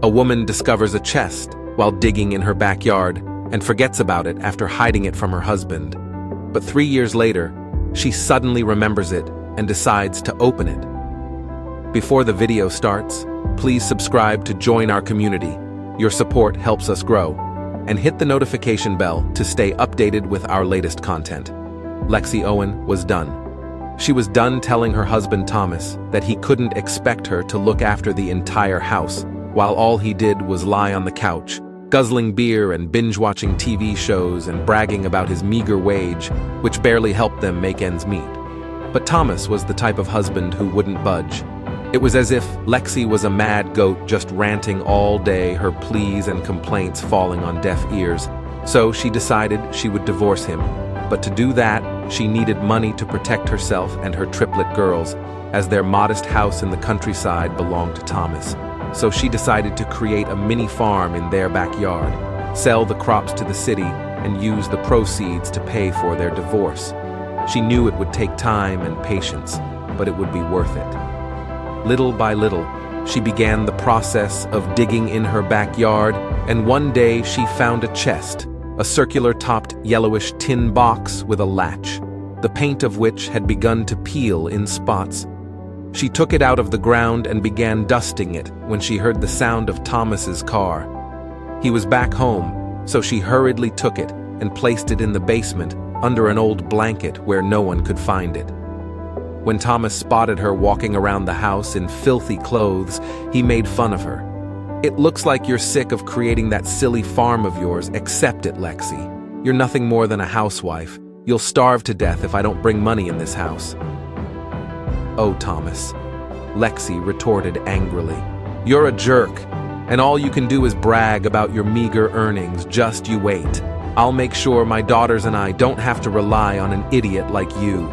A woman discovers a chest while digging in her backyard and forgets about it after hiding it from her husband. But 3 years later, she suddenly remembers it and decides to open it. Before the video starts, please subscribe to join our community. Your support helps us grow. And hit the notification bell to stay updated with our latest content. Lexi Owen was done. She was done telling her husband Thomas that he couldn't expect her to look after the entire house, while all he did was lie on the couch, guzzling beer and binge-watching TV shows and bragging about his meager wage, which barely helped them make ends meet. But Thomas was the type of husband who wouldn't budge. It was as if Lexi was a mad goat just ranting all day, her pleas and complaints falling on deaf ears. So she decided she would divorce him. But to do that, she needed money to protect herself and her triplet girls, as their modest house in the countryside belonged to Thomas. So she decided to create a mini farm in their backyard, sell the crops to the city, and use the proceeds to pay for their divorce. She knew it would take time and patience, but it would be worth it. Little by little, she began the process of digging in her backyard, and one day she found a chest, a circular-topped yellowish tin box with a latch, the paint of which had begun to peel in spots. She took it out of the ground and began dusting it when she heard the sound of Thomas's car. He was back home, so she hurriedly took it and placed it in the basement under an old blanket where no one could find it. When Thomas spotted her walking around the house in filthy clothes, he made fun of her. "It looks like you're sick of creating that silly farm of yours. Accept it, Lexi. You're nothing more than a housewife. You'll starve to death if I don't bring money in this house." "Oh, Thomas," Lexi retorted angrily. "You're a jerk, and all you can do is brag about your meager earnings. Just you wait. I'll make sure my daughters and I don't have to rely on an idiot like you."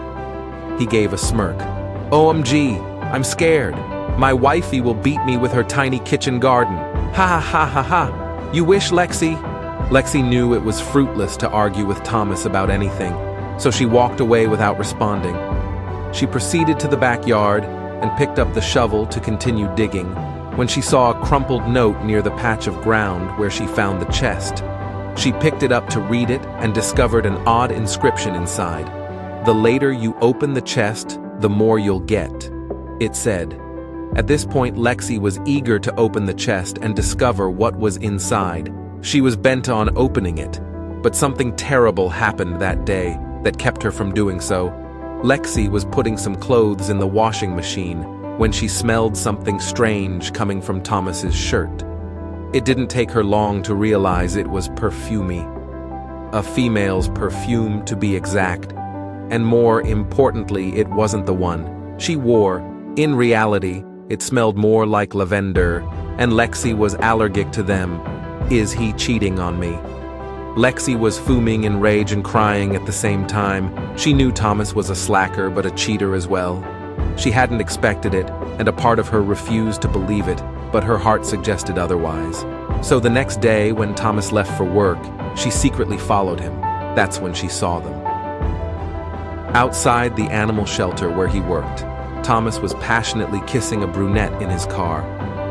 He gave a smirk. "OMG, I'm scared. My wifey will beat me with her tiny kitchen garden. Ha ha ha ha ha. You wish, Lexi?" Lexi knew it was fruitless to argue with Thomas about anything, so she walked away without responding. She proceeded to the backyard and picked up the shovel to continue digging when she saw a crumpled note near the patch of ground where she found the chest. She picked it up to read it and discovered an odd inscription inside. "The later you open the chest, the more you'll get," it said. At this point, Lexi was eager to open the chest and discover what was inside. She was bent on opening it, but something terrible happened that day that kept her from doing so. Lexi was putting some clothes in the washing machine when she smelled something strange coming from Thomas's shirt. It didn't take her long to realize it was perfumey. A female's perfume, to be exact. And more importantly, it wasn't the one she wore. In reality, it smelled more like lavender, and Lexi was allergic to them. Is he cheating on me? Lexi was fuming in rage and crying at the same time. She knew Thomas was a slacker, but a cheater as well. She hadn't expected it, and a part of her refused to believe it, but her heart suggested otherwise. So the next day, when Thomas left for work, she secretly followed him. That's when she saw them. Outside the animal shelter where he worked, Thomas was passionately kissing a brunette in his car.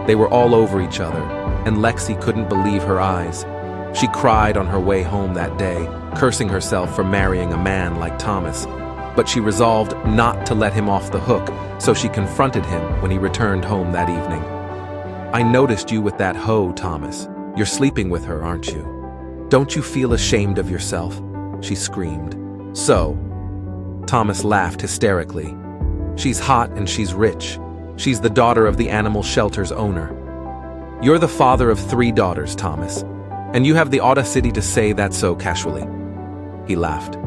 They were all over each other, and Lexi couldn't believe her eyes. She cried on her way home that day, cursing herself for marrying a man like Thomas. But she resolved not to let him off the hook, so she confronted him when he returned home that evening. "I noticed you with that hoe, Thomas. You're sleeping with her, aren't you? Don't you feel ashamed of yourself?" she screamed. "So?" Thomas laughed hysterically. "She's hot and she's rich. She's the daughter of the animal shelter's owner. You're the father of 3 daughters, Thomas, and you have the audacity to say that so casually." He laughed.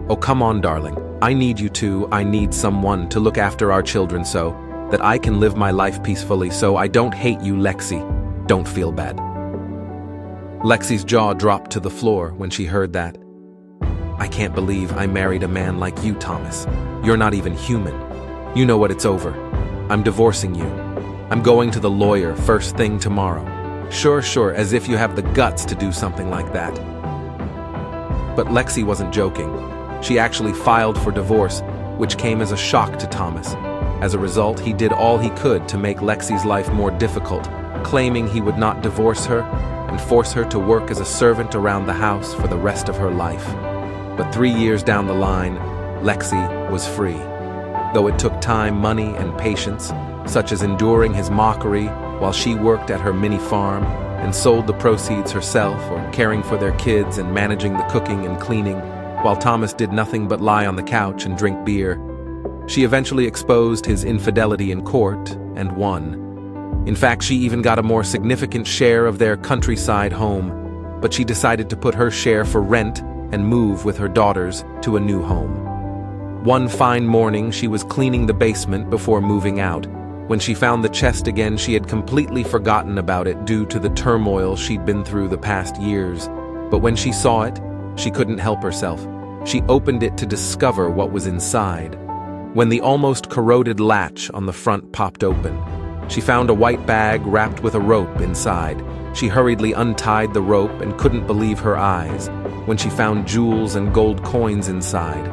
"Oh, come on, darling. I need you to. I need someone to look after our children so that I can live my life peacefully, so I don't hate you, Lexi. Don't feel bad." Lexi's jaw dropped to the floor when she heard that. "I can't believe I married a man like you, Thomas. You're not even human. You know what, it's over. I'm divorcing you. I'm going to the lawyer first thing tomorrow." Sure, as if you have the guts to do something like that." But Lexi wasn't joking. She actually filed for divorce, which came as a shock to Thomas. As a result, he did all he could to make Lexi's life more difficult, claiming he would not divorce her and force her to work as a servant around the house for the rest of her life. But 3 years down the line, Lexi was free. Though it took time, money, and patience, such as enduring his mockery while she worked at her mini farm and sold the proceeds herself, or caring for their kids and managing the cooking and cleaning, while Thomas did nothing but lie on the couch and drink beer. She eventually exposed his infidelity in court and won. In fact, she even got a more significant share of their countryside home, but she decided to put her share for rent and move with her daughters to a new home. One fine morning, she was cleaning the basement before moving out. When she found the chest again, she had completely forgotten about it due to the turmoil she'd been through the past years. But when she saw it, she couldn't help herself. She opened it to discover what was inside. When the almost corroded latch on the front popped open, she found a white bag wrapped with a rope inside. She hurriedly untied the rope and couldn't believe her eyes when she found jewels and gold coins inside.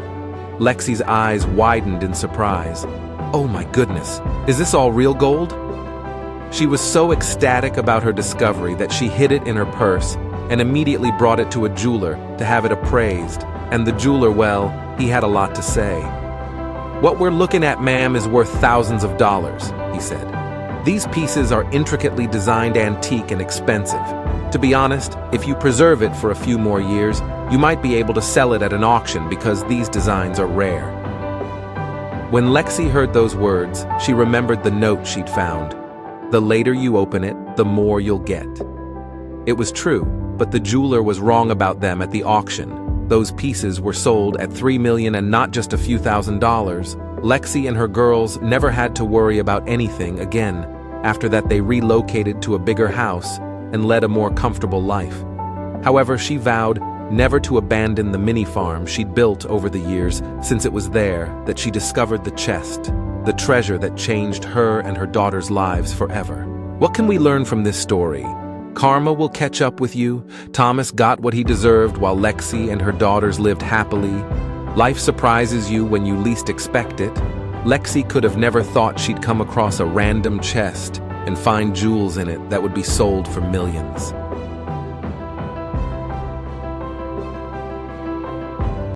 Lexi's eyes widened in surprise. "Oh my goodness, is this all real gold?" She was so ecstatic about her discovery that she hid it in her purse and immediately brought it to a jeweler to have it appraised. And the jeweler, well, he had a lot to say. "What we're looking at, ma'am, is worth thousands of dollars," he said. "These pieces are intricately designed, antique, and expensive. To be honest, if you preserve it for a few more years, you might be able to sell it at an auction because these designs are rare." When Lexi heard those words, she remembered the note she'd found. "The later you open it, the more you'll get." It was true, but the jeweler was wrong about them at the auction. Those pieces were sold at $3 million and not just a few $1,000s. Lexi and her girls never had to worry about anything again. After that, they relocated to a bigger house and led a more comfortable life. However, she vowed never to abandon the mini farm she'd built over the years, since it was there that she discovered the chest, the treasure that changed her and her daughters' lives forever. What can we learn from this story? Karma will catch up with you. Thomas got what he deserved while Lexi and her daughters lived happily. Life surprises you when you least expect it. Lexi could have never thought she'd come across a random chest and find jewels in it that would be sold for millions.